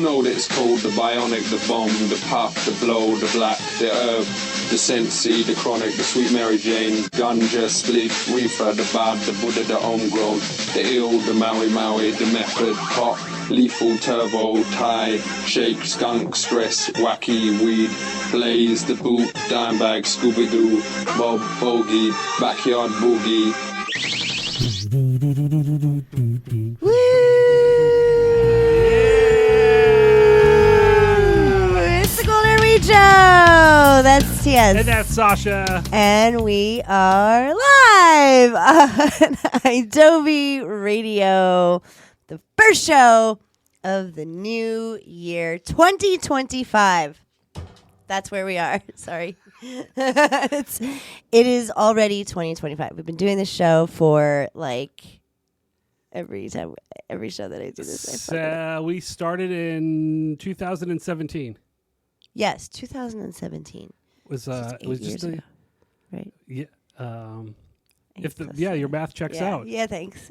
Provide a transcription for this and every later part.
know that it's called the bionic, the bomb, the puff, the blow, the black, the herb, the sensi, the chronic, the sweet Mary Jane, ganja, spliff, reefer, the bad, the Buddha, the homegrown, the ill, the Maui Maui, the method, pop, lethal, turbo, Thai, shake, skunk, stress, wacky, weed, blaze, the boot, dime bag, Scooby-Doo, Bob, bogey, backyard boogie. Woo! It's the Golden Reed Show. That's TS. And that's Sasha. And we are live on Adobe Radio, the first show of the new year, 2025. That's where we are. Sorry. It is already 2025. We've been doing this show for like every show that I do this. We started in 2017. Yes, 2017. It was just ago, right? Yeah. Your math checks out. Yeah, thanks.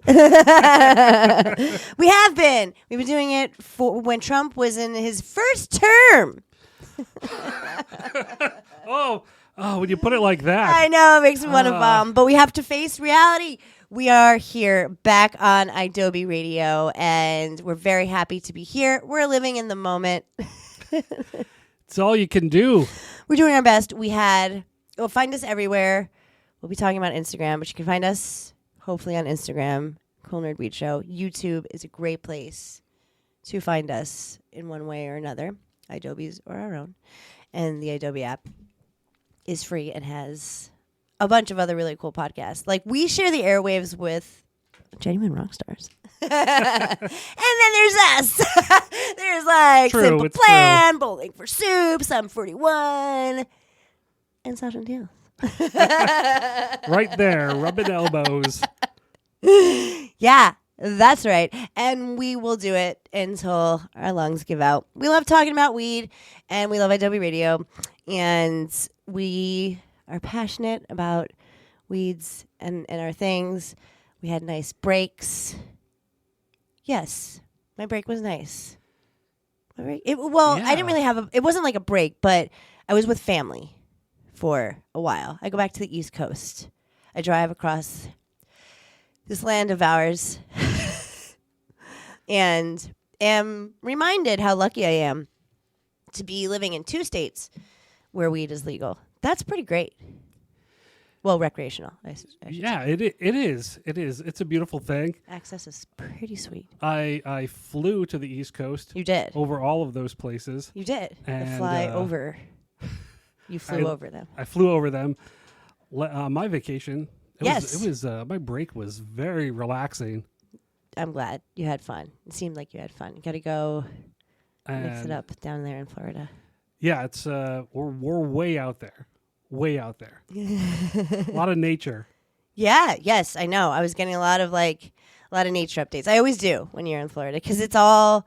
We've been doing it for when Trump was in his first term. Oh, when you put it like that. I know, it makes me want to bomb, but we have to face reality. We are here back on Adobe Radio, and we're very happy to be here. We're living in the moment. It's all you can do. We're doing our best. Find us everywhere. We'll be talking about Instagram, but you can find us hopefully on Instagram, Cool Nerd Weed Show. YouTube is a great place to find us in one way or another, Adobe's or our own. And the Adobe app is free and has a bunch of other really cool podcasts. Like, we share the airwaves with genuine rock stars. And then there's us. There's like Simple Plan, Bowling for Soup, Sum 41, and Sasha and Tails. Right there, rubbing elbows. Yeah, that's right. And we will do it until our lungs give out. We love talking about weed, and we love Adobe Radio, and we are passionate about weeds and our things. We had nice breaks. Yes, my break was nice. I didn't really have it wasn't like a break, but I was with family for a while. I go back to the East Coast. I drive across this land of ours and am reminded how lucky I am to be living in 2 states where weed is legal. That's pretty great. Well, recreational. I should say. It is. It is. It's a beautiful thing. Access is pretty sweet. I flew to the East Coast. You did. Over all of those places. You did. And, fly over. You flew over them. I flew over them. My vacation. Yes. It was my break was very relaxing. I'm glad you had fun. It seemed like you had fun. You got to go mix it up down there in Florida. Yeah, it's we're way out there. Way out there. A lot of nature. Yeah, yes, I know. I was getting a lot of nature updates. I always do when you're in Florida because it's all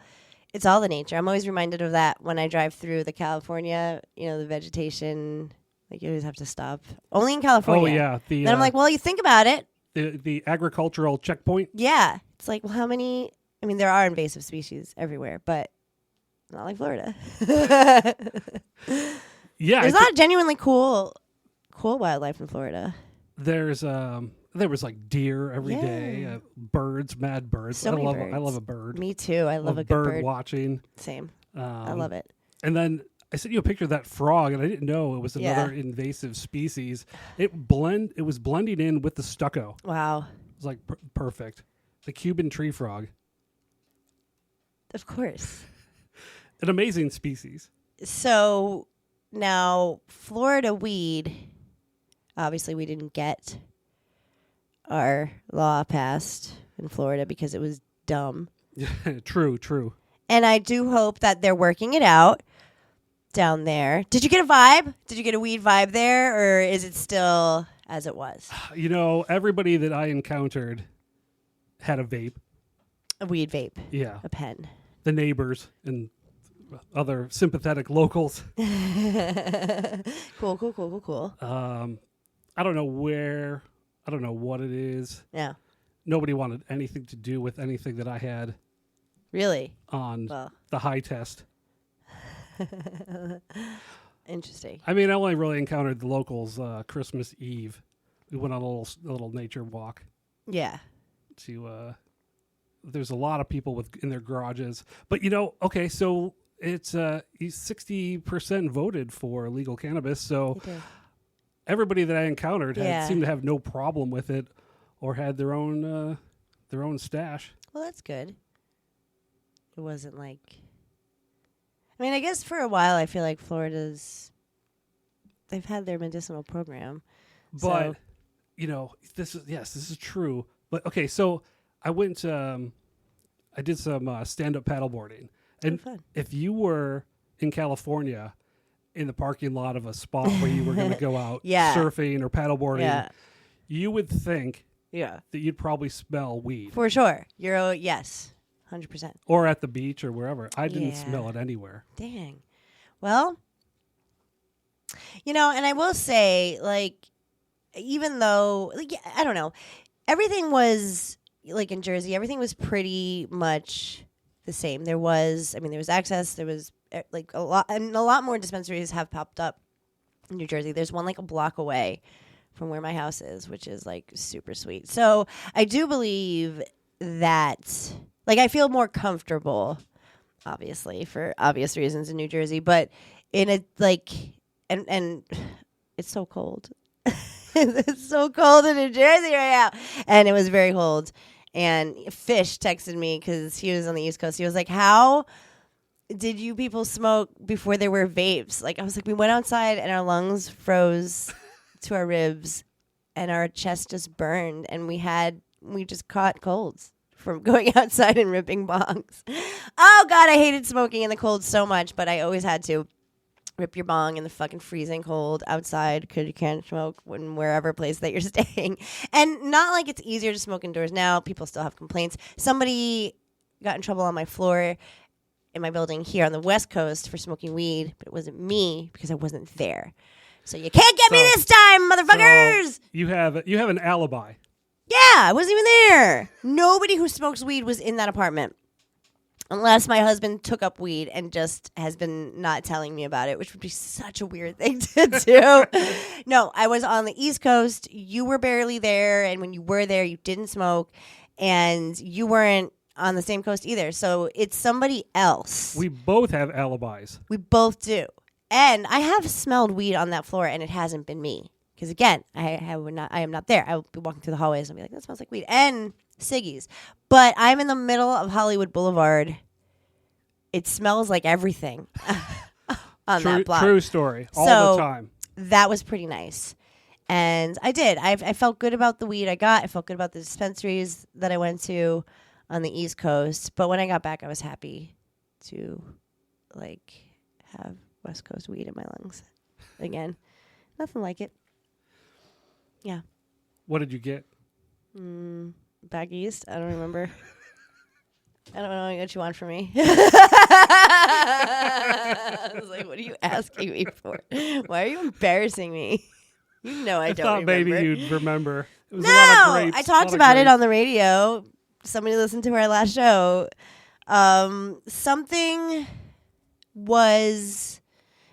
the nature. I'm always reminded of that when I drive through the California, the vegetation, like you always have to stop. Only in California. Oh yeah. Then I'm like, well, you think about it. The agricultural checkpoint. Yeah. It's like, well, how many there are invasive species everywhere, but not like Florida. Yeah, there's a lot of genuinely cool wildlife in Florida. There was like deer every day, birds, mad birds. So many birds. I love a bird. Me too. I love a good bird watching. Same. I love it. And then I sent you a picture of that frog, and I didn't know it was another invasive species. It was blending in with the stucco. Wow. It was like perfect. The Cuban tree frog. Of course. An amazing species. So now, Florida weed, obviously we didn't get our law passed in Florida because it was dumb. True. And I do hope that they're working it out down there. Did you get a vibe? Did you get a weed vibe there, or is it still as it was? Everybody that I encountered had a vape. A weed vape. Yeah. A pen. The neighbors and other sympathetic locals. Cool. I don't know where. I don't know what it is. Yeah. Nobody wanted anything to do with anything that I had. Really? On the high test. Interesting. I mean, I only really encountered the locals Christmas Eve. We went on a little nature walk. Yeah. There's a lot of people in their garages. But, okay, so it's 60% voted for legal cannabis. So everybody that I encountered seemed to have no problem with it or had their own stash. Well, that's good. It wasn't like... I mean, I guess for a while, I feel like they've had their medicinal program. But, this is true. But, okay, so I went, I did some stand-up paddleboarding. And if you were in California in the parking lot of a spot where you were going to go out surfing or paddleboarding, you would think that you'd probably smell weed. For sure. Yes. 100%. Or at the beach or wherever. I didn't smell it anywhere. Dang. Well, and I will say, like, even though, like, I don't know, everything was, like, in Jersey, everything was pretty much the same. There was access, there was, like, a lot more dispensaries have popped up in New Jersey. There's one, like, a block away from where my house is, which is, like, super sweet. So I do believe that... Like, I feel more comfortable, obviously, for obvious reasons in New Jersey, but in a, like, and it's so cold. It's so cold in New Jersey right now. And it was very cold. And Fish texted me because he was on the East Coast. He was like, how did you people smoke before there were vapes? Like, I was like, we went outside and our lungs froze to our ribs and our chest just burned and we just caught colds from going outside and ripping bongs. Oh, God, I hated smoking in the cold so much, but I always had to rip your bong in the fucking freezing cold outside because you can't smoke in wherever place that you're staying. And not like it's easier to smoke indoors now. People still have complaints. Somebody got in trouble on my floor in my building here on the West Coast for smoking weed, but it wasn't me because I wasn't there. So you can't get me this time, motherfuckers! So you have an alibi. Yeah, I wasn't even there. Nobody who smokes weed was in that apartment. Unless my husband took up weed and just has been not telling me about it, which would be such a weird thing to do. No, I was on the East Coast. You were barely there. And when you were there, you didn't smoke. And you weren't on the same coast either. So it's somebody else. We both have alibis. We both do. And I have smelled weed on that floor, and it hasn't been me. Because again, I am not there. I will be walking through the hallways and be like, that smells like weed. And ciggies. But I'm in the middle of Hollywood Boulevard. It smells like everything on that block. True story. All the time. That was pretty nice. And I did. I felt good about the weed I got. I felt good about the dispensaries that I went to on the East Coast. But when I got back, I was happy to, like, have West Coast weed in my lungs again. Nothing like it. Yeah. What did you get? Back east? I don't remember. I don't know what you want from me. I was like, what are you asking me for? Why are you embarrassing me? You know I don't thought remember. Maybe you'd remember. It was No! a lot of grapes, I talked about it on the radio. Somebody listened to our last show. Something was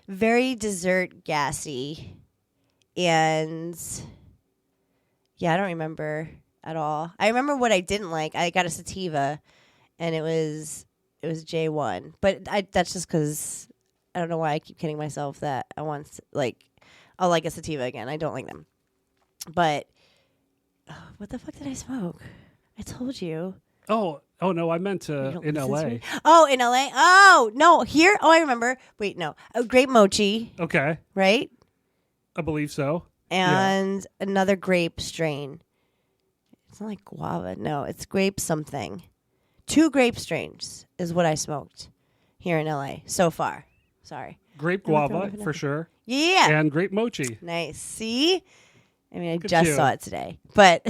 very dessert gassy. And... yeah, I don't remember at all. I remember what I didn't like. I got a sativa, and it was J1. But that's just because I don't know why I keep kidding myself that I'll like a sativa again. I don't like them. But what the fuck did I smoke? I told you. Oh no, I meant in LA. Oh, in LA? Oh, no, here? Oh, I remember. Wait, no. Grape mochi. Okay. Right? I believe so. And another grape strain. It's not like guava. No, it's grape something. 2 grape strains is what I smoked here in LA so far. Sorry. Grape guava, for sure. Yeah. And grape mochi. Nice. See? I mean, I Good just too. saw it today. But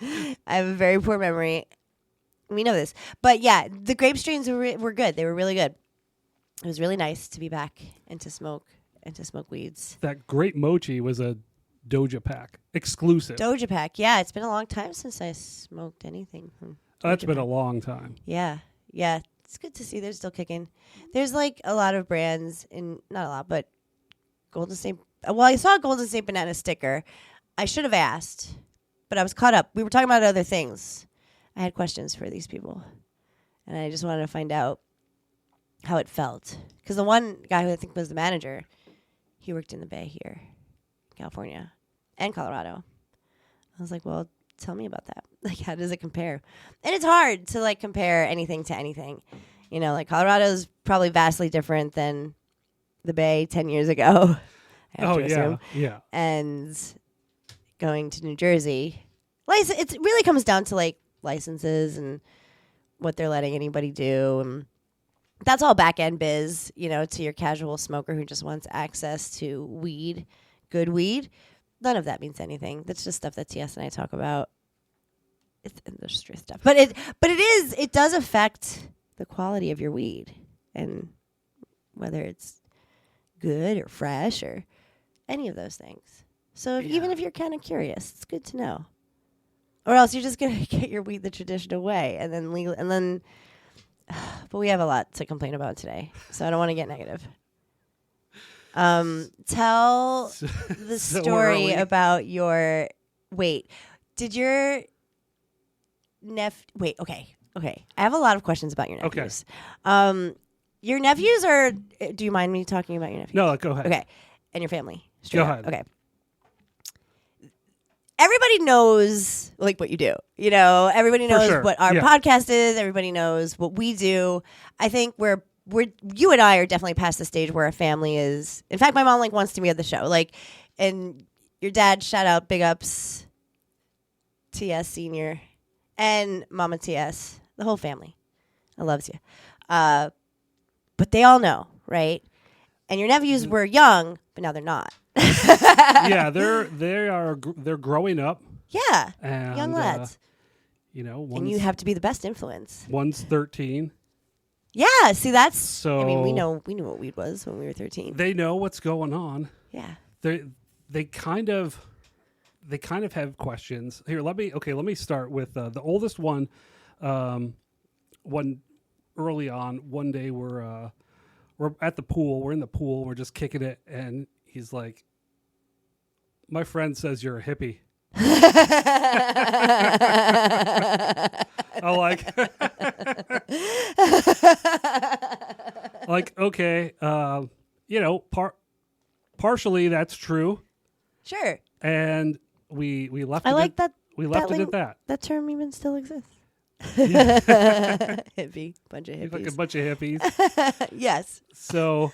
I have a very poor memory. We know this. But yeah, the grape strains were good. They were really good. It was really nice to be back and to smoke weeds. That grape mochi was a Doja Pack exclusive. Doja Pack. Yeah, it's been a long time since I smoked anything from That's Doja been Pack. a long time. Yeah. Yeah, it's good to see they're still kicking. There's like a lot of brands not a lot, but Golden State. Well, I saw a Golden State banana sticker. I should have asked, but I was caught up. We were talking about other things. I had questions for these people, and I just wanted to find out how it felt. Because the one guy who I think was the manager, he worked in the Bay here, California, and Colorado. I was like, well, tell me about that. Like, how does it compare? And it's hard to, like, compare anything to anything. You know, like, Colorado's probably vastly different than the Bay 10 years ago. I have to assume. Yeah. And going to New Jersey, it really comes down to, like, licenses and what they're letting anybody do. And that's all back-end biz, you know, to your casual smoker who just wants access to weed, good weed. None of that means anything. That's just stuff that TS and I talk about. It's industry stuff. But it does affect the quality of your weed and whether it's good or fresh or any of those things. So even if you're kind of curious, it's good to know. Or else you're just going to get your weed the traditional way and then legal and then but we have a lot to complain about today. So I don't want to get negative. Tell the story about your did your wait, okay. I have a lot of questions about your nephews. Okay. Your nephews are do you mind me talking about your nephews? No, go ahead. Okay. And your family. Go ahead. Okay. Everybody knows like what you do. You know, everybody knows what our podcast is. Everybody knows what we do. I think we're you and I are definitely past the stage where a family is. In fact, my mom like wants to be at the show. Like, and your dad, shout out, big ups, TS Senior, and Mama TS, the whole family. I loves you. But they all know, right? And your nephews were young, but now they're not. Yeah, they're growing up. Yeah, and, young lads. You know, and you have to be the best influence. One's 13. Yeah, see that's. So I mean, we knew what weed was when we were 13. They know what's going on. Yeah. They kind of have questions. Here, let me start with the oldest one. One early on, one day we're at the pool. We're in the pool. We're just kicking it, and he's like, "My friend says you're a hippie." I like okay, you know, partially that's true. Sure. And we left. I like that. We left it at that. That term even still exists. Yeah. Hippie, bunch of hippies. Like a bunch of hippies. Yes. So,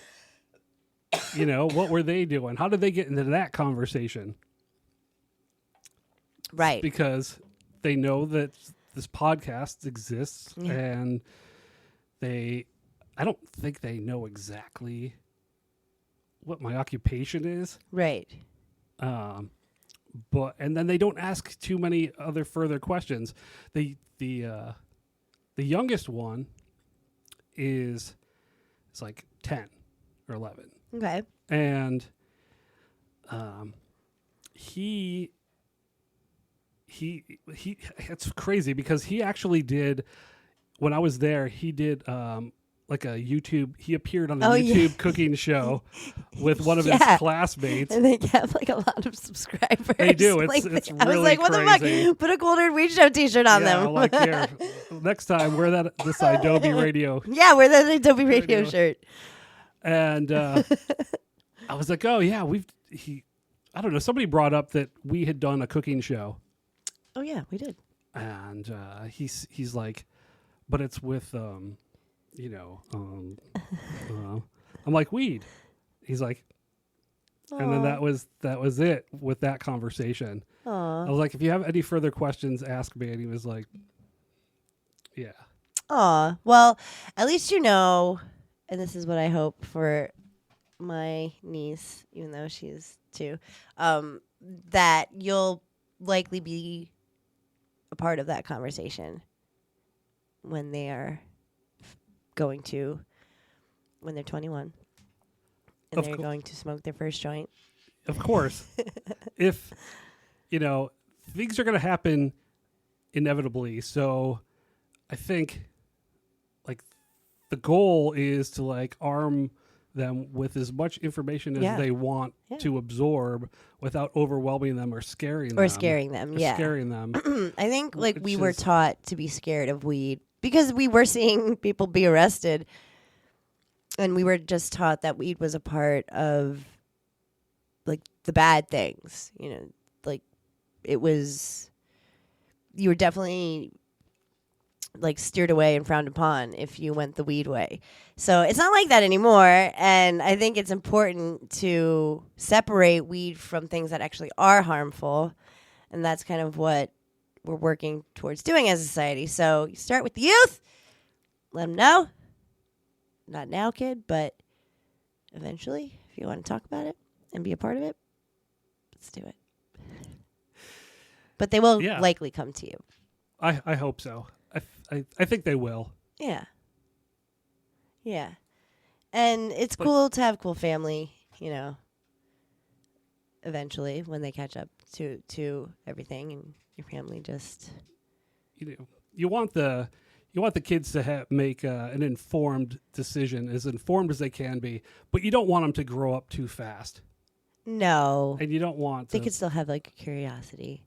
you know, what were they doing? How did they get into that conversation? Right. Because they know that this podcast exists, and I don't think they know exactly what my occupation is. Right. But and then they don't ask too many other further questions. The youngest one is like 10 or 11. Okay. And he it's crazy because he actually did, when I was there, he did like a YouTube, he appeared on a YouTube cooking show with one of his classmates. And they have like a lot of subscribers. They do. It's I really was like, what crazy. the fuck? Put a Golden Weed Show t-shirt on them. Like, here, next time, wear this Adobe Radio. Yeah, wear that Adobe Radio shirt. And I was like, oh, yeah, I don't know, somebody brought up that we had done a cooking show. Oh, yeah, we did. And he's like, but it's with, you know, I'm like, weed. He's like, aww. And then that was it with that conversation. Aww. I was like, if you have any further questions, ask me. And he was like, yeah. Aw, well, at least you know, and this is what I hope for my niece, even though she's 2, that you'll likely be a part of that conversation when they are when they're 21 and they're going to smoke their first joint. Of course. If, you know, things are going to happen inevitably. So I think like the goal is to like arm them with as much information as they want to absorb without overwhelming them or scaring them. Scaring them. I think like we were taught to be scared of weed because we were seeing people be arrested, and we were just taught that weed was a part of like the bad things, you know, like it was, you were definitely like steered away and frowned upon if you went the weed way. So it's not like that anymore. And I think it's important to separate weed from things that actually are harmful. And that's kind of what we're working towards doing as a society. So you start with the youth, let them know. Not now, kid, but eventually, if you want to talk about it and be a part of it, let's do it. But they will likely come to you. I hope so. I think they will. Yeah. Yeah. And it's cool to have cool family, you know, eventually when they catch up to everything and your family just... You want the kids to make an informed decision, as informed as they can be, but you don't want them to grow up too fast. No. And you don't want They could still have like a curiosity.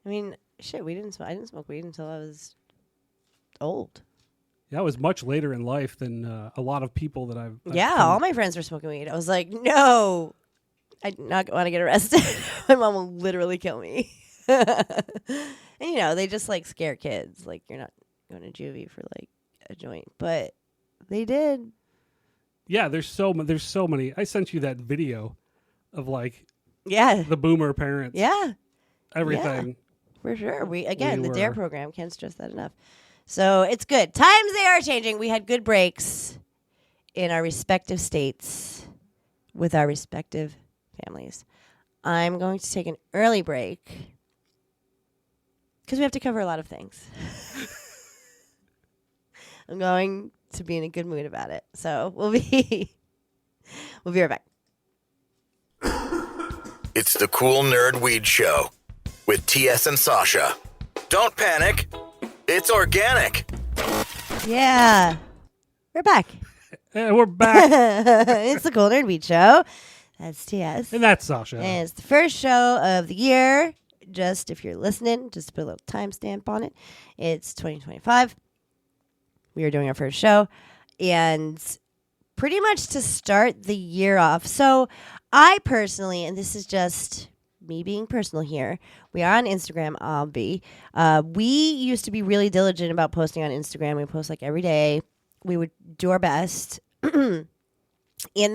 I mean, shit, I didn't smoke weed until I was old. Yeah, I was much later in life than a lot of people that I've all my friends were smoking weed. I was like, no, I do not want to get arrested. My mom will literally kill me. And, you know, they just like scare kids. Like, you're not going to juvie for like a joint. But they did. Yeah, there's so many. I sent you that video of like the boomer parents. Yeah. Everything. Yeah, for sure. The DARE program, can't stress that enough. So it's good. Times they are changing. We had good breaks in our respective states with our respective families. I'm going to take an early break because we have to cover a lot of things. I'm going to be in a good mood about it. So we'll be right back. It's the Cool Nerd Weed Show with TS and Sasha. Don't panic. It's organic. Yeah. We're back. We're back. It's the Cool Nerd Weed Show. That's TS. And that's Sasha. And it's the first show of the year. Just if you're listening, just to put a little timestamp on it. It's 2025. We are doing our first show. And pretty much to start the year off. So I personally, and this is just me being personal here, we are on Instagram. I'll be. We used to be really diligent about posting on Instagram. We post like every day. We would do our best. And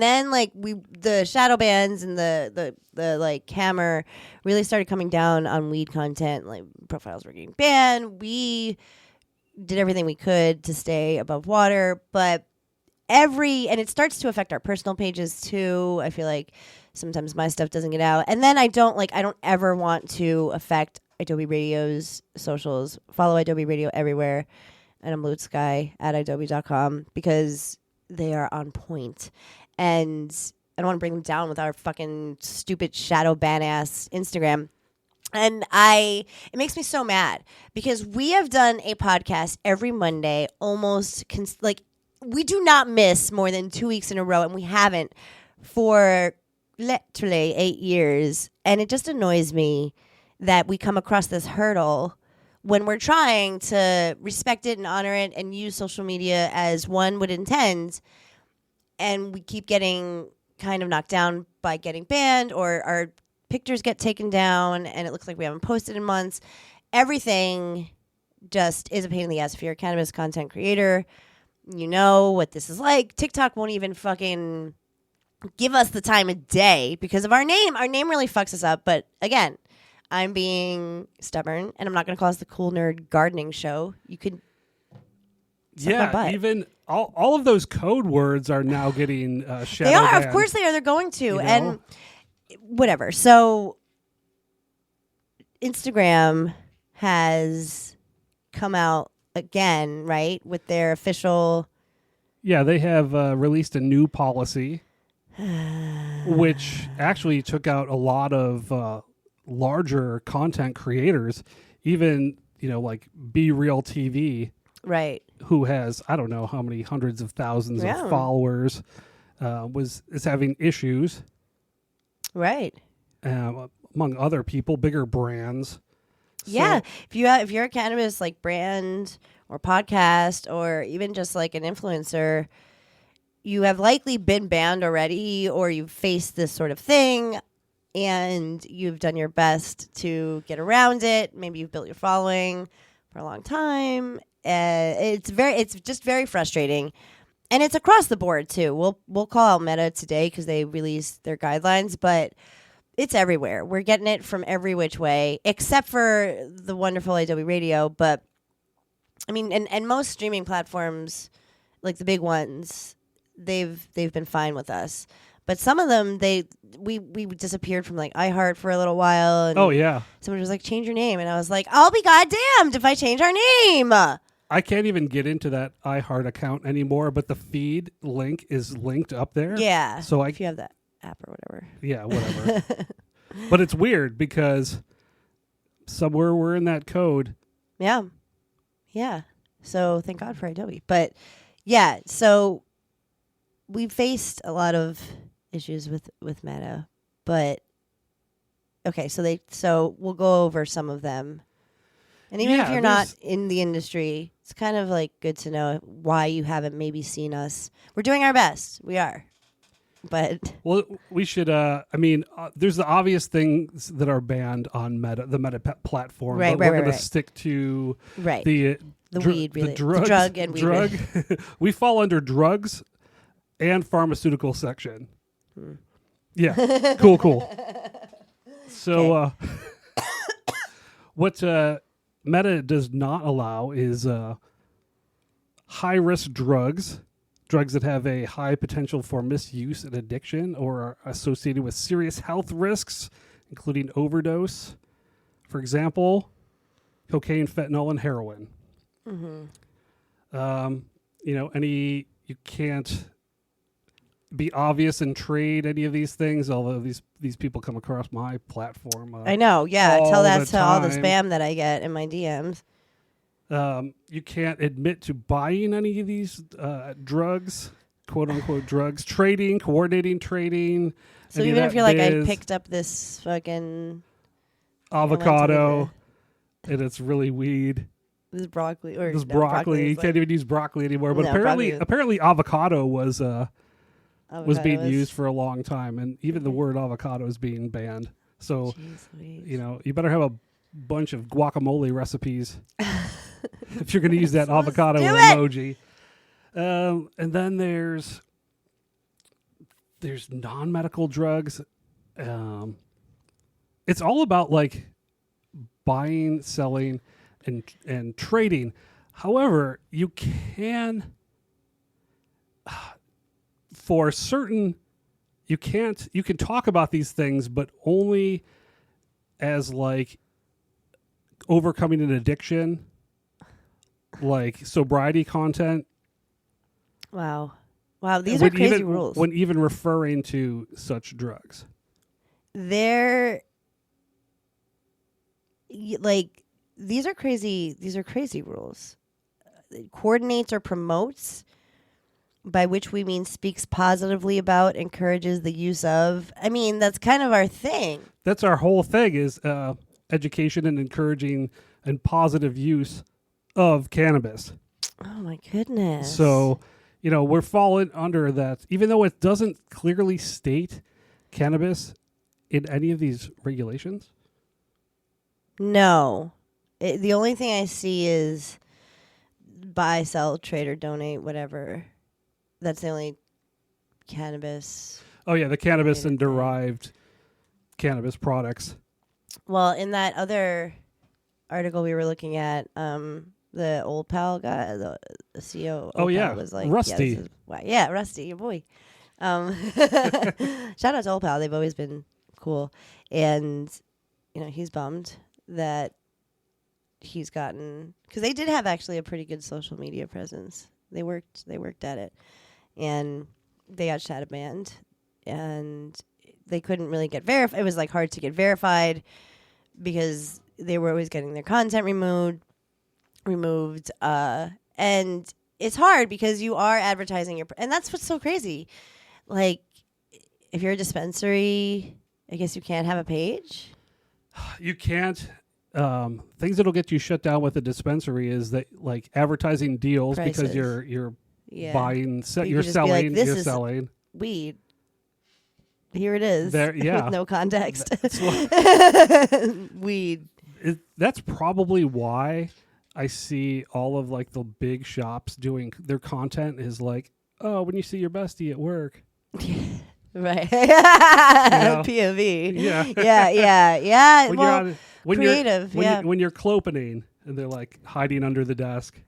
then like the shadow bans and the like hammer really started coming down on weed content. Like profiles were getting banned. We did everything we could to stay above water, but and it starts to affect our personal pages too. I feel like sometimes my stuff doesn't get out. And then I don't ever want to affect Adobe Radio's socials. Follow Adobe Radio everywhere. And I'm Loot Sky at adobe.com because they are on point. And I don't want to bring them down with our fucking stupid shadow ban ass Instagram. And it makes me so mad because we have done a podcast every Monday almost we do not miss more than 2 weeks in a row, and we haven't for literally 8 years. And it just annoys me that we come across this hurdle when we're trying to respect it and honor it and use social media as one would intend, and we keep getting kind of knocked down by getting banned, or our pictures get taken down and it looks like we haven't posted in months. Everything just is a pain in the ass. If you're a cannabis content creator, you know what this is like. TikTok won't even fucking give us the time of day because of our name. Our name really fucks us up. But again, I'm being stubborn, and I'm not going to call us the Cool Nerd Gardening Show. You could, even all of those code words are now getting shadow They are, banned. of course they are. They're going to, you know? And whatever. So Instagram has come out again, right, with their official. Yeah, they have released a new policy, which actually took out a lot of larger content creators, even like Be Real TV, right, who has, I don't know how many hundreds of thousands Yeah. of followers, is having issues, Right. among other people, bigger brands. Yeah. So- If you're a cannabis like brand or podcast or even just like an influencer, you have likely been banned already, or you've faced this sort of thing, and you've done your best to get around it. Maybe you've built your following for a long time. It's just very frustrating, and it's across the board too. We'll call out Meta today because they released their guidelines, but it's everywhere. We're getting it from every which way, except for the wonderful IW Radio. But I mean, and most streaming platforms, like the big ones, they've been fine with us. But some of them, we disappeared from like iHeart for a little while. And Oh yeah, someone was like, "Change your name," and I was like, "I'll be goddamned if I change our name." I can't even get into that iHeart account anymore. But the feed link is linked up there. Yeah. So if you have that app or whatever. Yeah, whatever. But it's weird because somewhere we're in that code. Yeah. Yeah. So thank God for Adobe. But yeah, so we faced a lot of issues with Meta, but okay, so we'll go over some of them. And even Yeah, if you're not in the industry, it's kind of like good to know why you haven't maybe seen us. We're doing our best. We are. But Well, we should. There's the obvious things that are banned on the Meta platform. Right, but right, we're right, going to right. stick to right. the Weed, really. the drugs, drug and weed. drug. We fall under drugs and pharmaceutical section. Yeah, cool. So, what Meta does not allow is high risk drugs that have a high potential for misuse and addiction or are associated with serious health risks, including overdose. For example, cocaine, fentanyl, and heroin. You can't be obvious and trade any of these things, although these people come across my platform. I know, yeah. all Tell the that to all the time. spam that I get in my DMs. You can't admit to buying any of these drugs, quote unquote drugs, trading, coordinating trading. So any of even that if you're like, I biz, picked up this fucking avocado and it's really weed. this broccoli or This no, broccoli, you is can't even use broccoli anymore. But No, broccoli is- apparently avocado was avocado being is- used for a long time, and even the word avocado is being banned. So Jeez Louise. you better have a bunch of guacamole recipes if you're going to use that Let's avocado do it. emoji. And then there's non-medical drugs. It's all about like buying, selling, and trading. However, you can for certain you can talk about these things, but only as like overcoming an addiction, like sobriety content. Wow, these are crazy rules. When even referring to such drugs. They're like these are crazy rules. Coordinates or promotes, by which we mean speaks positively about, encourages the use of. I mean, that's kind of our thing. That's our whole thing is education and encouraging and positive use of cannabis. Oh my goodness. So, we're falling under that, even though it doesn't clearly state cannabis in any of these regulations. No. The only thing I see is buy, sell, trade, or donate, whatever. That's the only cannabis. Oh, yeah, the cannabis and thing. derived cannabis products. Well, in that other article we were looking at, the old pal guy, the CEO. Oh, yeah, was like, Rusty. Yeah, this is why. Yeah, Rusty, your boy. Shout out to old pal. They've always been cool, and he's bummed that he's gotten, because they did have actually a pretty good social media presence. They worked at it, and they got shadow banned, and they couldn't really get verified. It was like hard to get verified because they were always getting their content removed, And it's hard because you are advertising and that's what's so crazy. Like, if you're a dispensary, I guess you can't have a page. You can't. Things that'll get you shut down with a dispensary is that like advertising deals Prices. because you're Yeah. buying, You you're could just be like, selling, "This you're is selling. Weed. Here it is." There, yeah. With no context. Weed. That's probably why I see all of like the big shops doing their content is like, oh, when you see your bestie at work. Right. know? POV. Yeah. Yeah. When Well, you're when creative. You're, when you're clopening and they're like hiding under the desk.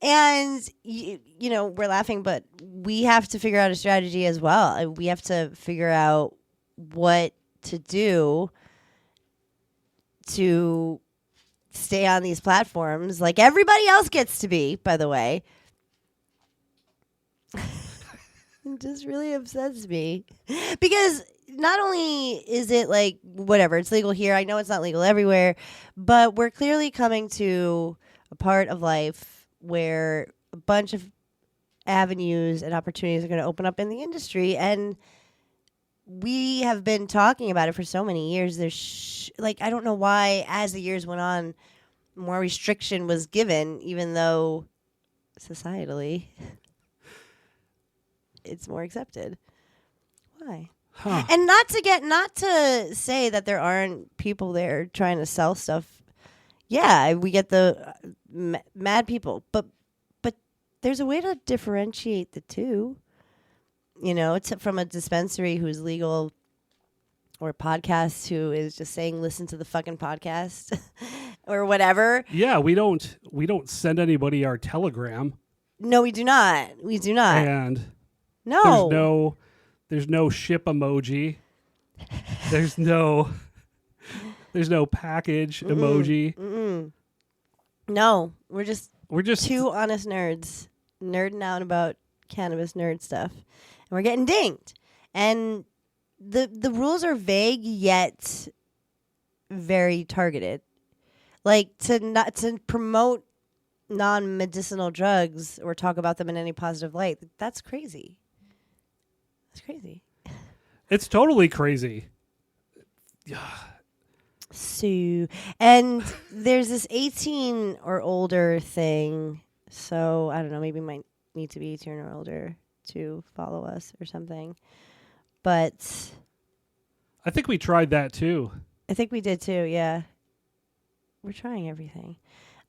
And, you know, we're laughing, but we have to figure out a strategy as well. We have to figure out what to do to stay on these platforms like everybody else gets to be, by the way. It just really upsets me because not only is it like whatever, it's legal here. I know it's not legal everywhere, but we're clearly coming to a part of life where a bunch of avenues and opportunities are going to open up in the industry. And we have been talking about it for so many years. There's like, I don't know why as the years went on, more restriction was given, even though societally it's more accepted. Why? Huh. And not to say that there aren't people there trying to sell stuff. Yeah, we get the mad people, but there's a way to differentiate the two. You know, it's from a dispensary who's legal or a podcast who is just saying listen to the fucking podcast or whatever. Yeah, we don't send anybody our telegram. No, we do not. We do not. And no. There's no ship emoji. There's no package emoji. No, we're just two honest nerds nerding out about cannabis nerd stuff, and we're getting dinged. And the rules are vague yet very targeted. Like to promote non-medicinal drugs or talk about them in any positive light. That's crazy. That's crazy. It's totally crazy. So, and there's this 18 or older thing. So I don't know. Maybe might need to be 18 or older to follow us or something. But I think we tried that too. I think we did too. Yeah, we're trying everything.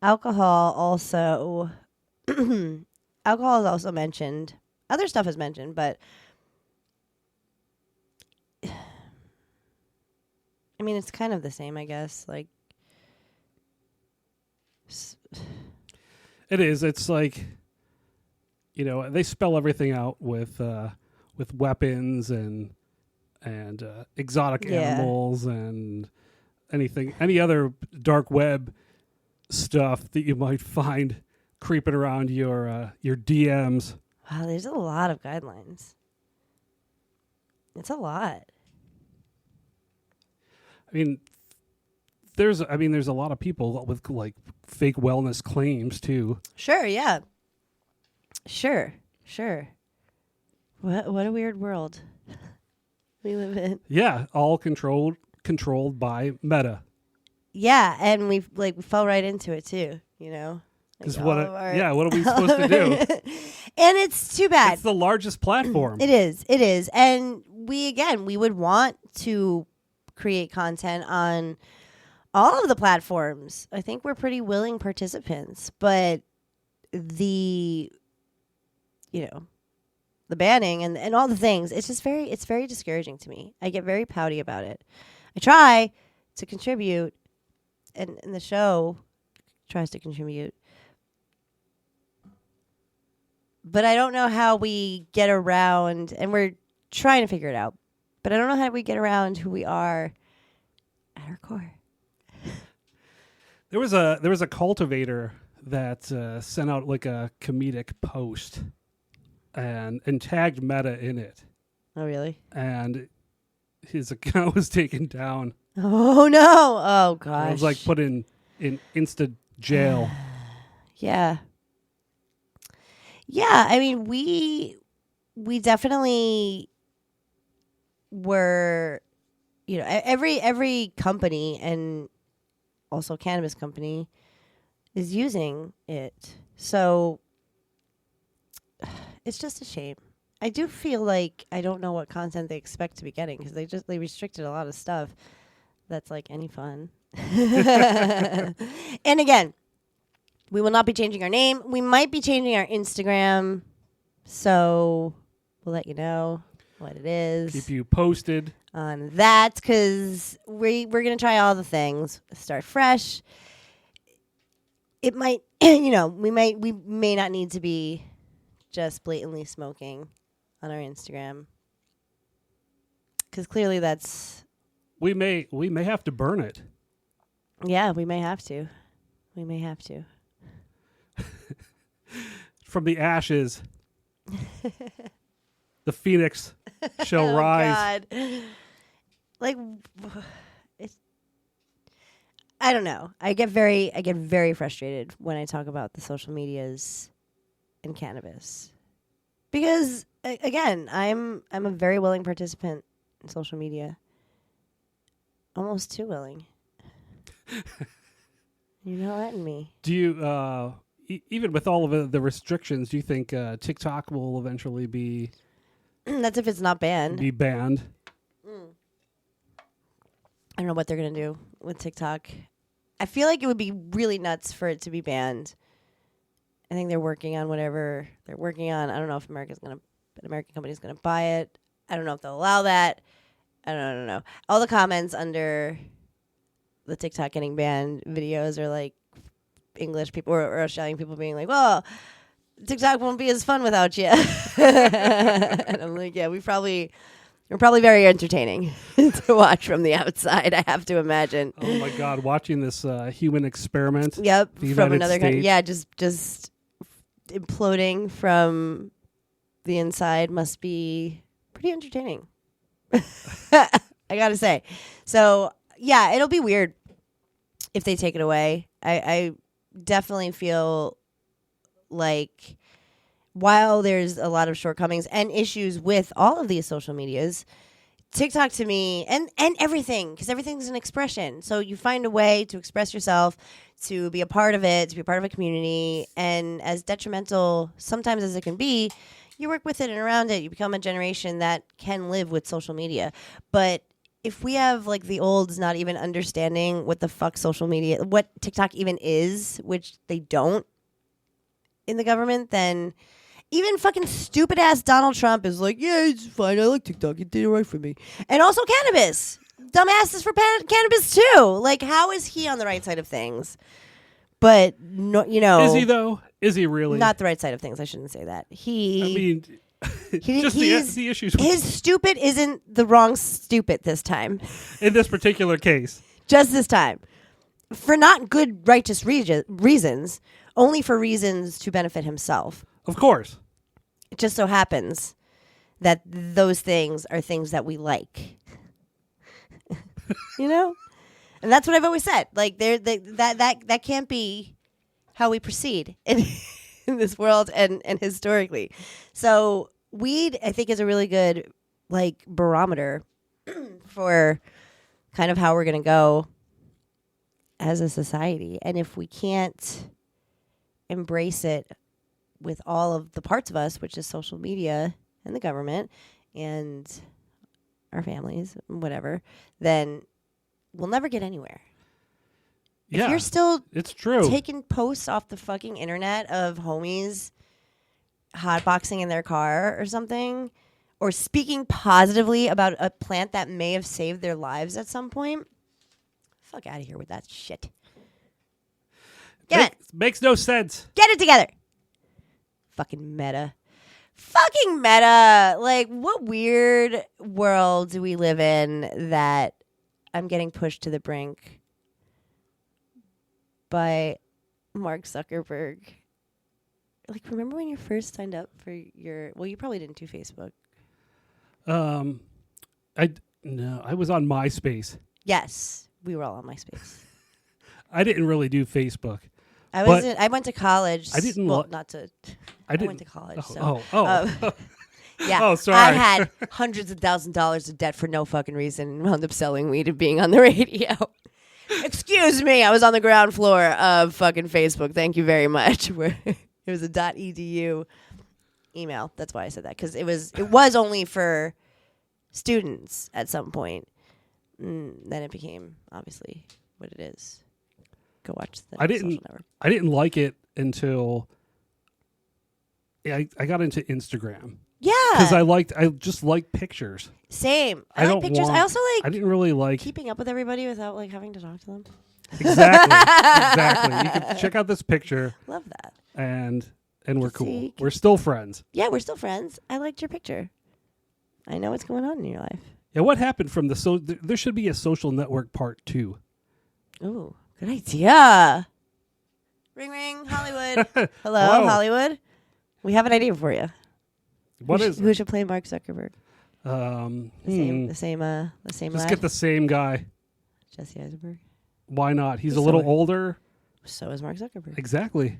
Alcohol also. Alcohol is also mentioned. Other stuff is mentioned, but I mean, it's kind of the same, I guess. Like, it is. It's like, you know, they spell everything out with weapons and exotic animals and any other dark web stuff that you might find creeping around your DMs. Wow, there's a lot of guidelines. It's a lot. I mean, there's a lot of people with like fake wellness claims too. Sure, yeah. Sure. What a weird world we live in. Yeah, all controlled by Meta. Yeah, and we fell right into it too, you know. Because what are we supposed to do? And it's too bad. It's the largest platform. It is. And we would want to create content on all of the platforms. I think we're pretty willing participants, but the banning and all the things, it's very discouraging to me. I get very pouty about it. I try to contribute, and the show tries to contribute. But I don't know how we get around, and we're trying to figure it out, but I don't know how we get around who we are at our core. There was a cultivator that sent out like a comedic post and tagged Meta in it. Oh, really? And his account was taken down. Oh, no. Oh, gosh. It was like put in insta jail. Yeah. Yeah, I mean, we definitely were, every company and also cannabis company is using it. So it's just a shame. I do feel like I don't know what content they expect to be getting because they restricted a lot of stuff that's like any fun. And again, we will not be changing our name. We might be changing our Instagram, so we'll let you know what it is. Keep you posted on that because we're gonna try all the things. Start fresh. It might, we may not need to be just blatantly smoking on our Instagram because clearly that's. we may have to burn it. Yeah, we may have to. From the ashes, the phoenix shall rise. God. Like, I don't know. I get very frustrated when I talk about the social medias and cannabis because, again, I'm a very willing participant in social media. Almost too willing. You know that in me. Do you, even with all of the restrictions, do you think TikTok will eventually be... That's if it's not banned. Be banned. I don't know what they're going to do with TikTok. I feel like it would be really nuts for it to be banned. I think they're working on whatever they're working on. I don't know if an American company's going to buy it. I don't know if they'll allow that. I don't know. All the comments under the TikTok getting banned videos are like English people or Australian people being like, well, TikTok won't be as fun without you. And I'm like, yeah, we're probably very entertaining to watch from the outside, I have to imagine. Oh my God, watching this human experiment. Yep, from United another country. States. Yeah, just imploding from the inside must be pretty entertaining. I gotta say. So yeah, it'll be weird if they take it away. I definitely feel like while there's a lot of shortcomings and issues with all of these social medias, TikTok to me and everything, because everything's an expression. So you find a way to express yourself, to be a part of it, to be a part of a community, and as detrimental sometimes as it can be, you work with it and around it. You become a generation that can live with social media. But if we have like the olds not even understanding what the fuck social media, what TikTok even is, which they don't in the government, then even fucking stupid ass Donald Trump is like, yeah, it's fine. I like TikTok. It did it right for me. And also cannabis. Dumbasses for cannabis too. Like, how is he on the right side of things? But no, Is he though? Is he really? Not the right side of things. I shouldn't say that. Just the issues. His stupid isn't the wrong stupid this time. In this particular case. Just this time. For not good, righteous reasons, only for reasons to benefit himself. Of course. It just so happens that those things are things that we like. And that's what I've always said. Like that can't be how we proceed in this world and historically. So weed, I think, is a really good like barometer for kind of how we're going to go as a society. And if we can't embrace it with all of the parts of us, which is social media and the government and our families, whatever, then we'll never get anywhere. Yeah, if you're still it's true. taking posts off the fucking internet of homies hotboxing in their car or something, or speaking positively about a plant that may have saved their lives at some point, fuck out of here with that shit. Makes no sense. Get it together. Fucking meta. Like, what weird world do we live in that I'm getting pushed to the brink by Mark Zuckerberg? Like, remember when you first signed up for you probably didn't do Facebook. I was on MySpace. Yes, we were all on MySpace. I didn't really do Facebook. I went to college. I didn't. Not to. I didn't. went to college. Yeah. Oh, sorry. I had hundreds of $1,000s of debt for no fucking reason and wound up selling weed and being on the radio. Excuse me. I was on the ground floor of fucking Facebook. Thank you very much. Where it was a .edu email. That's why I said that, because it was only for students at some point. Then it became obviously what it is. Go watch the Social Network. I didn't like it until I got into Instagram. Yeah, because I just like pictures. Same. I like pictures. I also like. I didn't really like keeping up with everybody without like having to talk to them. Exactly. You can check out this picture. Love that. And we're cool. We're still friends. Yeah, we're still friends. I liked your picture. I know what's going on in your life. Yeah, what happened from there should be a Social Network part 2. Ooh, good idea. Ring ring, Hollywood. Hello, Hollywood. We have an idea for you. Who should play Mark Zuckerberg? The same. Just get the same guy. Jesse Eisenberg. Why not? He's a little older. So is Mark Zuckerberg. Exactly.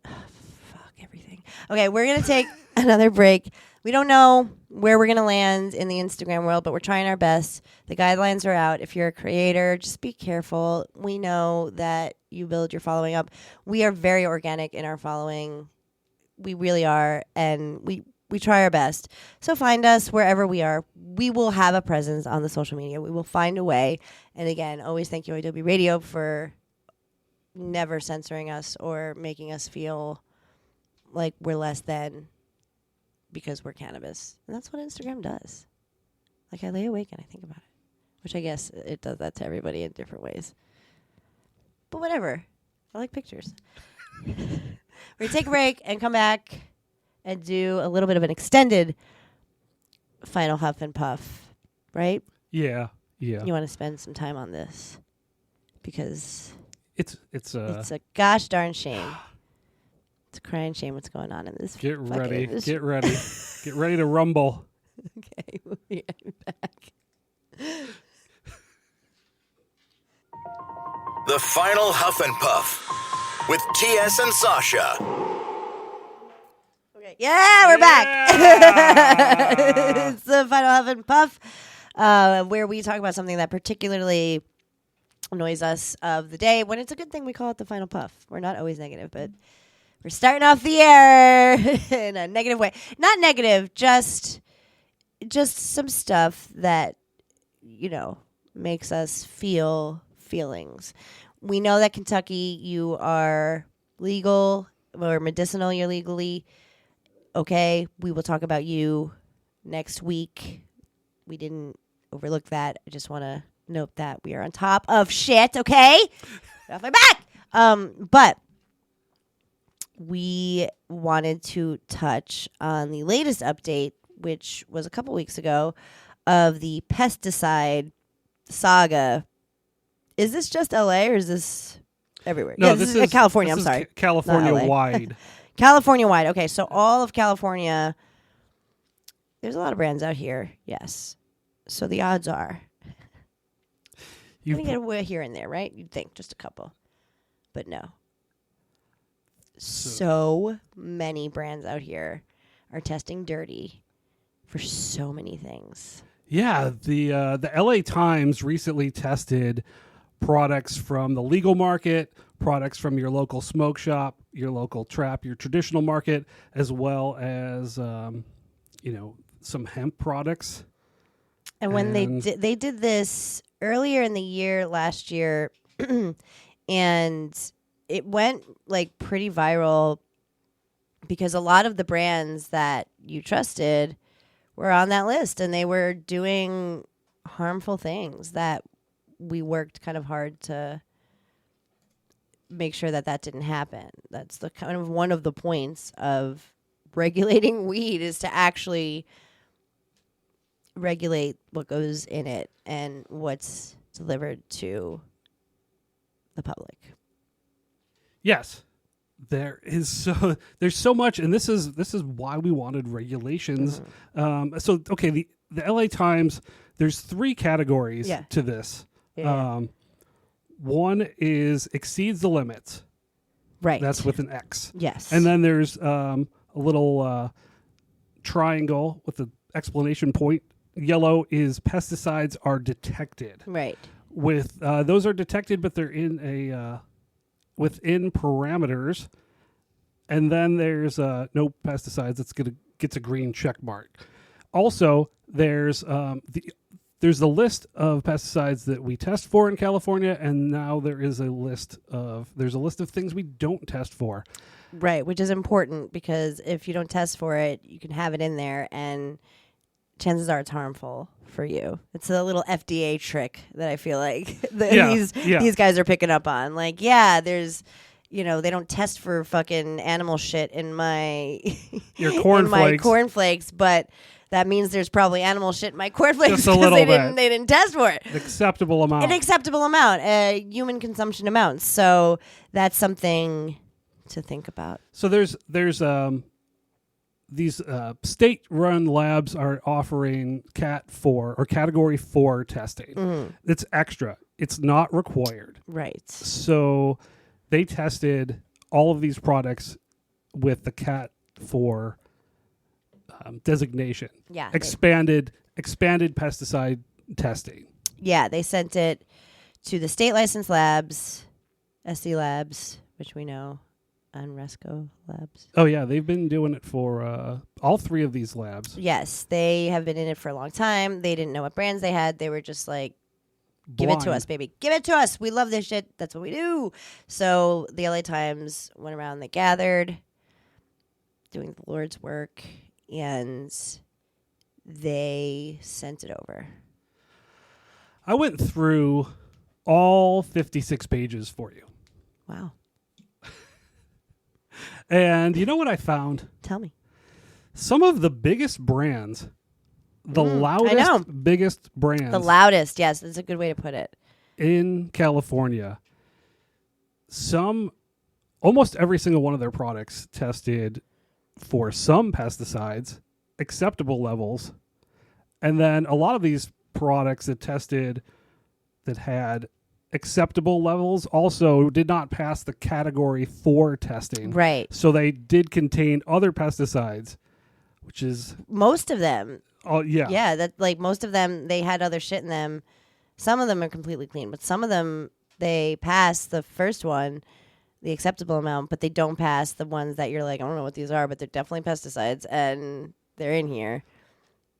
Fuck everything. Okay, we're gonna take another break. We don't know where we're gonna land in the Instagram world, but we're trying our best. The guidelines are out. If you're a creator, just be careful. We know that you build your following up. We are very organic in our following. We really are, and we try our best. So find us wherever we are. We will have a presence on the social media. We will find a way. And again, always thank you, Adobe Radio, for never censoring us or making us feel like we're less than because we're cannabis. And that's what Instagram does. Like, I lay awake and I think about it, which I guess it does that to everybody in different ways. But whatever. I like pictures. We're going to take a break and come back and do a little bit of an extended final Huff and Puff, right? Yeah. You want to spend some time on this because it's a gosh darn shame. It's a crying shame what's going on in this. Get ready to rumble. Okay, we'll be right back. The final Huff and Puff with TS and Sasha. Okay, yeah, we're back. It's the final Huff and Puff, where we talk about something that particularly annoys us of the day. When it's a good thing, we call it the final puff. We're not always negative, but we're starting off the year in a negative way. Not negative, just some stuff that, makes us feel feelings. We know that Kentucky, you are legal, or medicinal, you're legally okay. We will talk about you next week. We didn't overlook that. I just want to note that we are on top of shit, okay? Get off my back! But we wanted to touch on the latest update, which was a couple weeks ago, of the pesticide saga. Is this just LA or is this everywhere? No, yeah, this is California. I'm sorry. California wide. California wide. Okay, so all of California. There's a lot of brands out here. Yes. So the odds are you're going to get away here and there, right? You'd think just a couple. But no. So many brands out here are testing dirty for so many things. Yeah, the LA Times recently tested products from the legal market, products from your local smoke shop, your local trap, your traditional market, as well as some hemp products. And when they did this earlier in the year, last year, and it went like pretty viral because a lot of the brands that you trusted were on that list, and they were doing harmful things that we worked kind of hard to make sure that didn't happen. That's the kind of one of the points of regulating weed, is to actually regulate what goes in it and what's delivered to the public. Yes. There's so much, and this is why we wanted regulations. Mm-hmm. The LA Times, there's 3 categories to this. Yeah. One is exceeds the limits. Right. That's with an X. Yes. And then there's a little triangle with the explanation point. Yellow is pesticides are detected. Right. With those are detected, but they're in a within parameters. And then there's no pesticides. That's gets a green check mark. Also, there's the list of pesticides that we test for in California, and now there's a list of things we don't test for. Right, which is important because if you don't test for it, you can have it in there, and chances are it's harmful for you. It's a little FDA trick that I feel like these guys are picking up on. Like, there's, they don't test for fucking animal shit in my your cornflakes. my cornflakes, but that means there's probably animal shit in my cornflakes Just a little bit. They didn't test for it. An acceptable amount, human consumption amount. So that's something to think about. So there's these state-run labs are offering Cat 4 or Category 4 testing. Mm. It's extra. It's not required. Right. So they tested all of these products with the Cat 4 designation. Yeah. Expanded pesticide testing. Yeah, they sent it to the state licensed labs, SC Labs, which we know, and Resco Labs. Oh, yeah. They've been doing it for all three of these labs. Yes, they have been in it for a long time. They didn't know what brands they had. They were just like, give it to us, baby. Give it to us. We love this shit. That's what we do. So the LA Times went around. They gathered, doing the Lord's work, and they sent it over. I went through all 56 pages for you. Wow. And you know what I found? Tell me. Some of the biggest brands, the loudest, biggest brands. The loudest, yes. That's a good way to put it. In California, almost every single one of their products tested for some pesticides, acceptable levels. And then a lot of these products that tested that had acceptable levels also did not pass the Category 4 testing. Right. So they did contain other pesticides, which is... Most of them. Oh, yeah. Yeah, that like most of them, they had other shit in them. Some of them are completely clean, but some of them, they pass the first one, the acceptable amount, but they don't pass the ones that you're like, I don't know what these are, but they're definitely pesticides, and they're in here,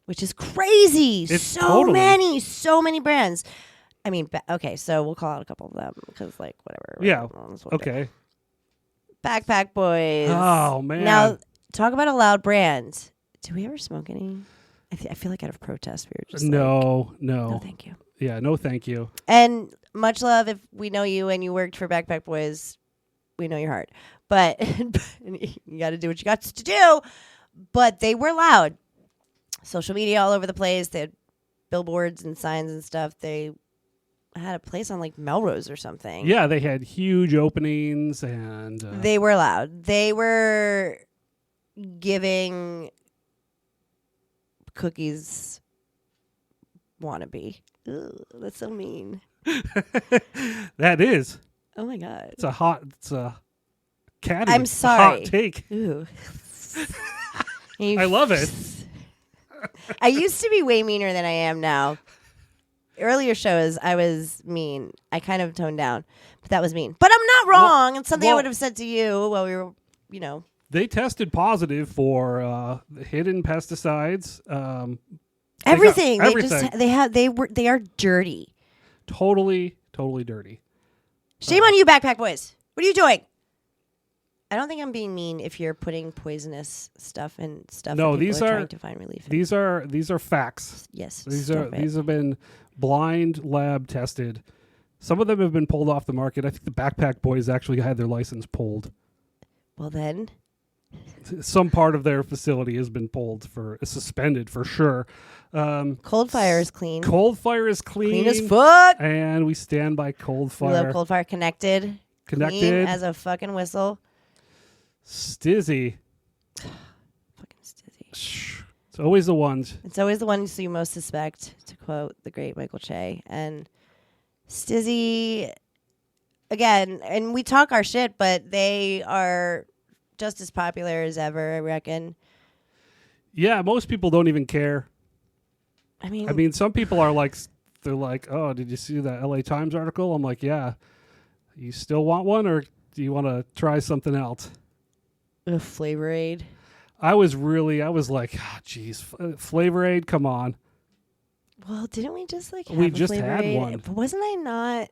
which is crazy. It's so many brands. I mean, okay, so we'll call out a couple of them because, like, whatever. Yeah. Okay. Backpack Boys. Oh, man. Now, talk about a loud brand. Do we ever smoke any? I feel like out of protest, we were just no. No, thank you. Yeah, no, thank you. And much love if we know you and you worked for Backpack Boys. We know your heart. But you got to do what you got to do. But they were loud. Social media all over the place. They had billboards and signs and stuff. They had a place on like Melrose or something. Yeah, they had huge openings and... They were loud. They were giving cookies wannabe. Ugh, that's so mean. That is. Oh my God. It's a catty. I'm sorry. Hot take. Ooh. I love it. I used to be way meaner than I am now. Earlier shows, I was mean. I kind of toned down, but that was mean. But I'm not wrong. It's something I would have said to you while we were, They tested positive for hidden pesticides. Everything. Everything. They are dirty. Totally dirty. Shame on you, Backpack Boys. What are you doing? I don't think I'm being mean if you're putting poisonous stuff and stuff. No, that these are are trying to find relief. These are facts. Yes, these have been blind lab tested. Some of them have been pulled off the market. I think the Backpack Boys actually had their license pulled. Well, then some part of their facility has been suspended for sure. Cold Fire is clean. Cold Fire is clean as fuck. And we stand by Cold Fire. We love Cold Fire. Connected. Clean as a fucking whistle. Stizzy. Fucking Stizzy. It's always the ones. It's always the ones you most suspect, to quote the great Michael Che. And Stizzy, again, and we talk our shit, but they are just as popular as ever, I reckon. Yeah, most people don't even care. I mean, Some people are like, they're like, oh, did you see that LA Times article? I'm like, yeah. You still want one, or do you want to try something else? Flavor Aid. I was like, oh, geez, Flavor Aid, come on. Well, didn't we just like have We a just Flavor had Aid? one. But wasn't I not?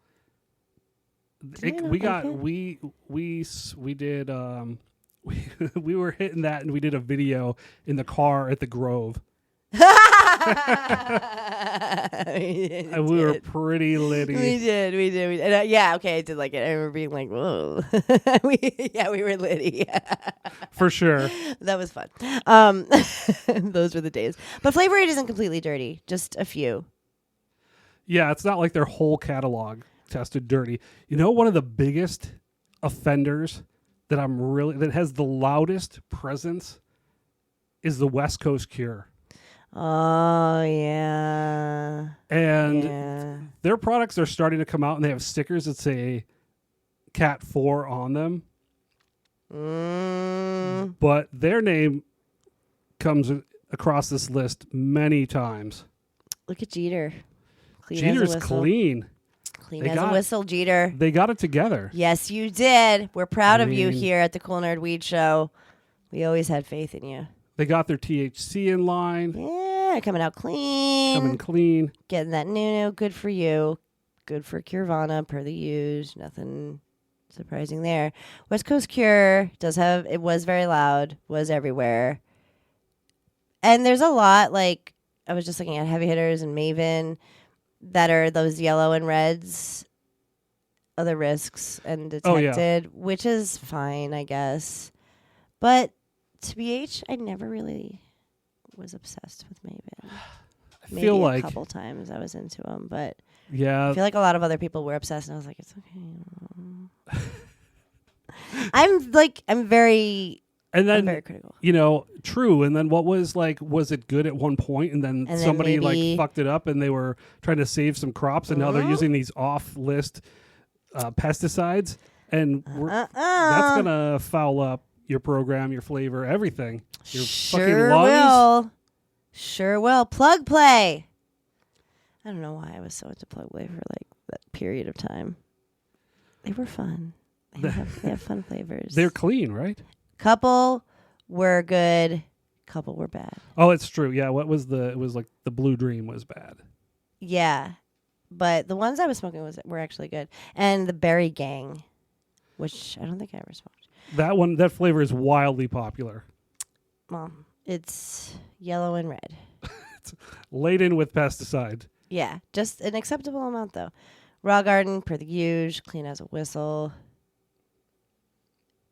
We did we were hitting that, and we did a video in the car at the Grove. We were pretty litty. We did. And, yeah, okay, I did like it. I remember being like, whoa. we were litty. For sure. That was fun. Those were the days. But Flavor Aid isn't completely dirty, just a few. Yeah, it's not like their whole catalog tested dirty. You know, one of the biggest offenders that has the loudest presence is the West Coast Cure. Oh, yeah. And their products are starting to come out, and they have stickers that say Cat 4 on them. But their name comes across this list many times. Look at Jeter. Clean Jeter's as a whistle. clean. Clean as a whistle, Jeter. They got it together. Yes, you did. We're proud of you here at the Cool Nerd Weed Show. We always had faith in you. They got their THC in line. Yeah, coming out clean. Coming clean. Getting that new. Good for you. Good for Curvana, per the use. Nothing surprising there. West Coast Cure it was very loud, was everywhere. And there's a lot, like, I was just looking at Heavy Hitters and Maven that are those yellow and reds, other risks and detected, which is fine, I guess. But TBH, I never really was obsessed with Maven. Maybe feel like a couple times I was into them, but yeah, I feel like a lot of other people were obsessed, and I was like, it's okay. I'm very critical. You know, true. And then was it good at one point, and then somebody like fucked it up, and they were trying to save some crops, and now they're using these off-list pesticides, and that's gonna foul up your program, your flavor, everything. Your fucking lungs. Sure will. Plug play. I don't know why I was so into plug play for like that period of time. They were fun. They have fun flavors. They're clean, right? Couple were good. Couple were bad. Oh, it's true. Yeah. It was like the Blue Dream was bad. Yeah. But the ones I was smoking were actually good. And the Berry Gang, which I don't think I ever smoked. That flavor is wildly popular. Mom, it's yellow and red. It's laden with pesticide. Yeah, just an acceptable amount though. Raw Garden, per the usual, clean as a whistle.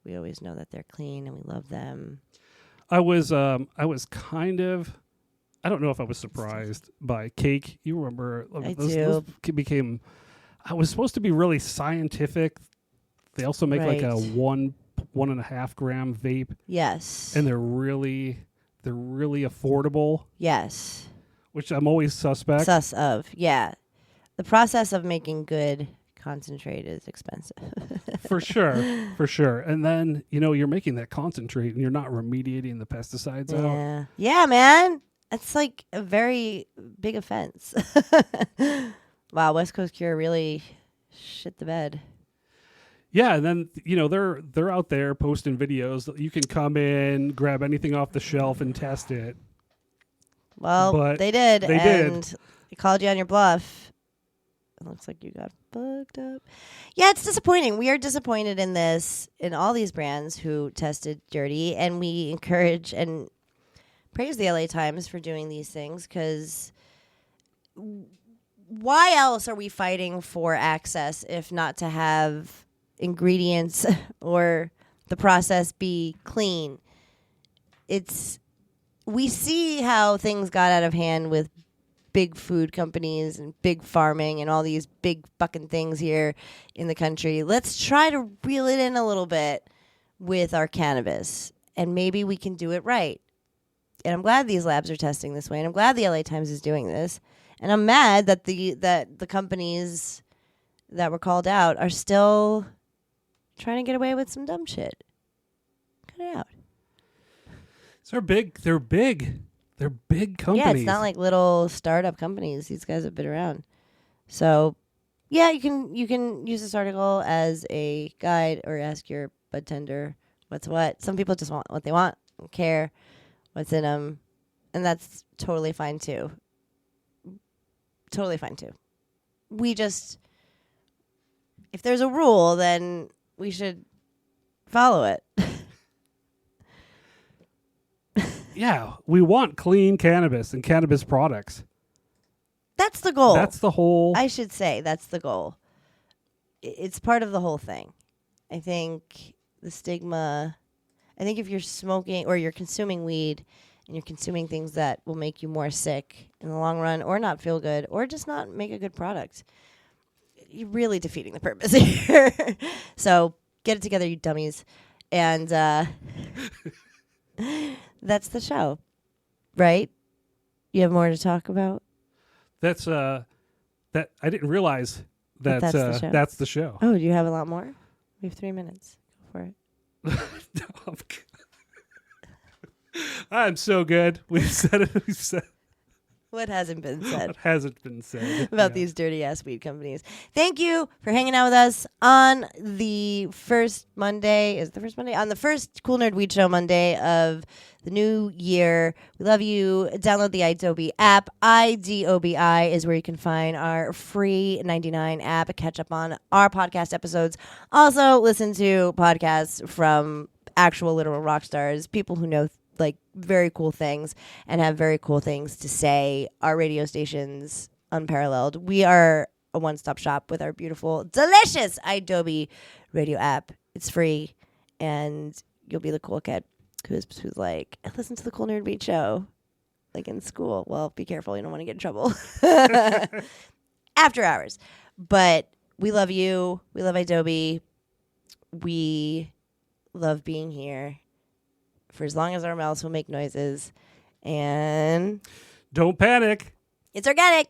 We always know that they're clean and we love them. I was kind of, I don't know if I was surprised by Cake. You remember? I those became. I was supposed to be really scientific. They also make like a 1.5 gram vape. Yes. And they're really affordable. Yes. Which I'm always suspect. Yeah. The process of making good concentrate is expensive. For sure. And then, you're making that concentrate and you're not remediating the pesticides out. Yeah, man. That's like a very big offense. Wow, West Coast Cure really shit the bed. Yeah, and then they're out there posting videos. You can come in, grab anything off the shelf, and test it. Well, but they did. They called you on your bluff. It looks like you got fucked up. Yeah, it's disappointing. We are disappointed in all these brands who tested dirty, and we encourage and praise the LA Times for doing these things, because why else are we fighting for access if not to have ingredients or the process be clean? We see how things got out of hand with big food companies and big farming and all these big fucking things here in the country. Let's try to reel it in a little bit with our cannabis, and maybe we can do it right. And I'm glad these labs are testing this way, and I'm glad the LA Times is doing this. And I'm mad that the companies that were called out are still trying to get away with some dumb shit. Cut it out. So they're big companies. Yeah, it's not like little startup companies. These guys have been around. So, yeah, you can use this article as a guide or ask your bud tender what's what. Some people just want what they want, don't care what's in them, and that's totally fine too. Totally fine too. We just, if there's a rule, then we should follow it. Yeah, we want clean cannabis and cannabis products. That's the goal. That's the whole... I should say that's the goal. It's part of the whole thing. I think the stigma... I think if you're smoking or you're consuming weed and you're consuming things that will make you more sick in the long run or not feel good or just not make a good product, you're really defeating the purpose here. So get it together, you dummies. And that's the show, right? You have more to talk about? That's that I didn't realize that that's the show. Oh, do you have a lot more? We have 3 minutes. Go for it. I'm so good. We've said it. What hasn't been said? What hasn't been said about these dirty ass weed companies. Thank you for hanging out with us on the first Monday. Is it the first Monday? On the first Cool Nerd Weed Show Monday of the new year. We love you. Download the iDobi app. IDOBI is where you can find our free 99 app. Catch up on our podcast episodes. Also, listen to podcasts from actual literal rock stars, people who know like very cool things and have very cool things to say. Our radio station's unparalleled. We are a one-stop shop with our beautiful, delicious iDobi radio app. It's free, and you'll be the cool kid who's like, I listen to the Cool Nerd Beat Show, like in school. Well, be careful. You don't want to get in trouble. After hours. But we love you. We love iDobi. We love being here for as long as our mouths will make noises. And don't panic. It's organic.